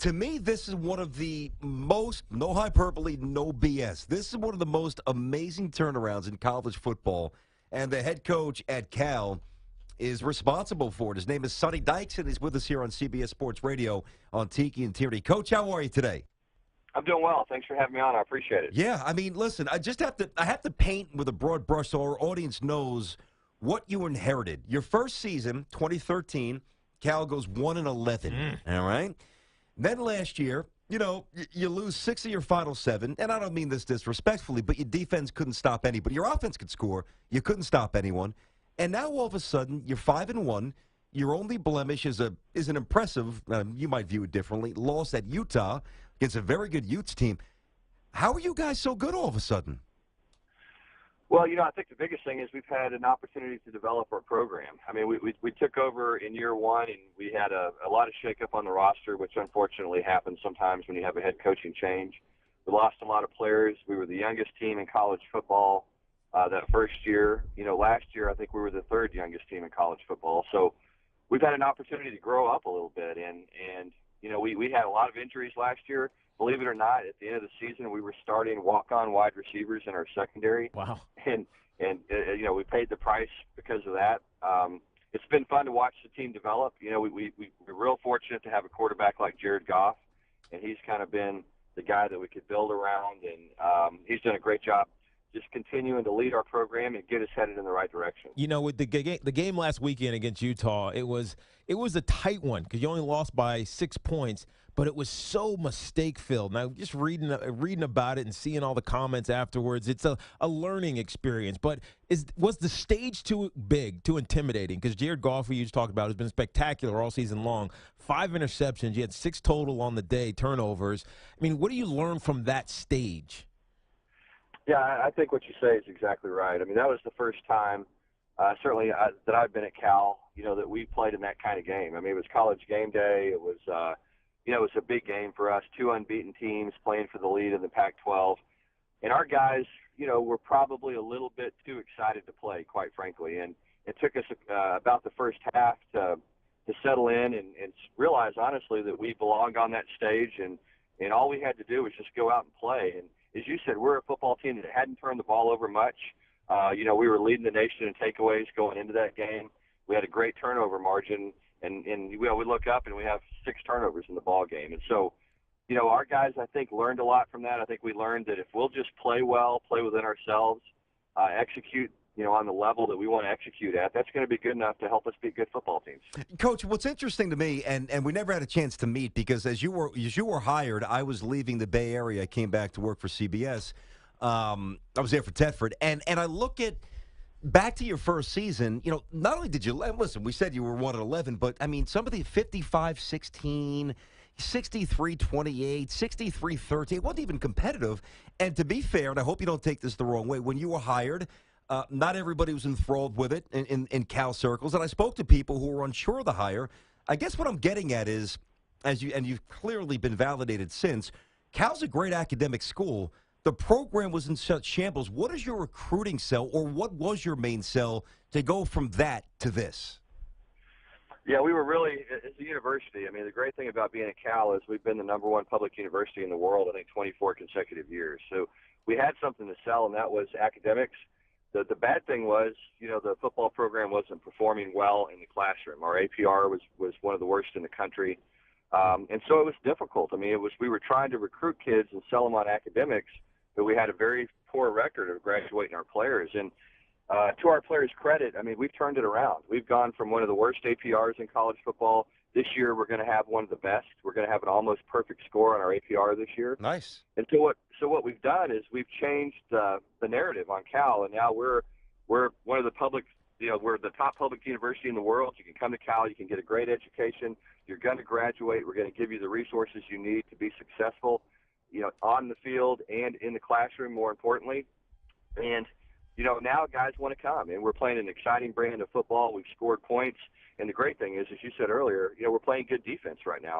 To me, this is one of the most, no hyperbole, no BS. This is one of the most amazing turnarounds in college football. And the head coach at Cal is responsible for it. His name is Sonny Dykes, and he's with us here on CBS Sports Radio on Tiki and Tierney. Coach, how are you today? I'm doing well. Thanks for having me on. I appreciate it. Yeah, I mean, listen, I have to paint with a broad brush so our audience knows what you inherited. Your first season, 2013, Cal goes 1-11. All right. Then last year, you lose 6 of your final 7, and I don't mean this disrespectfully, but your defense couldn't stop anybody. Your offense could score. You couldn't stop anyone. And now all of a sudden, you're 5-1. Your only blemish is an impressive, you might view it differently, loss at Utah against a very good Utes team. How are you guys so good all of a sudden? Well, I think the biggest thing is we've had an opportunity to develop our program. I mean, we took over in year one, and we had a lot of shakeup on the roster, which unfortunately happens sometimes when you have a head coaching change. We lost a lot of players. We were the youngest team in college football that first year. Last year I think we were the third youngest team in college football. So we've had an opportunity to grow up a little bit, and we had a lot of injuries last year. Believe it or not, at the end of the season, we were starting walk-on wide receivers in our secondary. Wow. And we paid the price because of that. It's been fun to watch the team develop. We're real fortunate to have a quarterback like Jared Goff, and he's kind of been the guy that we could build around, and he's done a great job just continuing to lead our program and get us headed in the right direction. With the game last weekend against Utah, it was a tight one because you only lost by 6 points, but it was so mistake-filled. Now, just reading about it and seeing all the comments afterwards, it's a learning experience. But was the stage too big, too intimidating? Because Jared Goff, who you just talked about, has been spectacular all season long. 5 interceptions. You had 6 total on the day, turnovers. I mean, what do you learn from that stage? Yeah, I think what you say is exactly right. I mean, that was the first time, certainly that I've been at Cal, that we played in that kind of game. I mean, it was college game day. It was, it was a big game for us. 2 unbeaten teams playing for the lead in the Pac-12, and our guys, were probably a little bit too excited to play, quite frankly. And it took us about the first half to settle in and realize, honestly, that we belonged on that stage, and all we had to do was just go out and play. And as you said, we're a football team that hadn't turned the ball over much. We were leading the nation in takeaways going into that game. We had a great turnover margin, and we look up and we have 6 turnovers in the ball game. And so, our guys, I think, learned a lot from that. I think we learned that if we'll just play well, play within ourselves, execute, on the level that we want to execute at, that's going to be good enough to help us beat good football teams. Coach, what's interesting to me, and we never had a chance to meet because as you were hired, I was leaving the Bay Area. I came back to work for CBS. I was there for Tedford, and I look at back to your first season. Not only did you listen, we said you were 1-11, but I mean some of the 55-16. 63-28, 63-13. It wasn't even competitive. And to be fair, and I hope you don't take this the wrong way, when you were hired, not everybody was enthralled with it in Cal circles. And I spoke to people who were unsure of the hire. I guess what I'm getting at is, you've clearly been validated since, Cal's a great academic school. The program was in such shambles. What is your recruiting sell, or what was your main sell to go from that to this? Yeah, we were really, as a university, I mean, the great thing about being at Cal is we've been the #1 public university in the world, I think, 24 consecutive years. So we had something to sell, and that was academics. The bad thing was, the football program wasn't performing well in the classroom. Our APR was one of the worst in the country. And so it was difficult. I mean, we were trying to recruit kids and sell them on academics, but we had a very poor record of graduating our players. And to our players' credit, I mean, we've turned it around. We've gone from one of the worst APRs in college football. This year, we're going to have one of the best. We're going to have an almost perfect score on our APR this year. Nice. And so what we've done is we've changed the narrative on Cal, and now we're one of the public, we're the top public university in the world. You can come to Cal, you can get a great education. You're going to graduate. We're going to give you the resources you need to be successful, on the field and in the classroom, more importantly. And now guys want to come, and we're playing an exciting brand of football. We've scored points, and the great thing is, as you said earlier, we're playing good defense right now.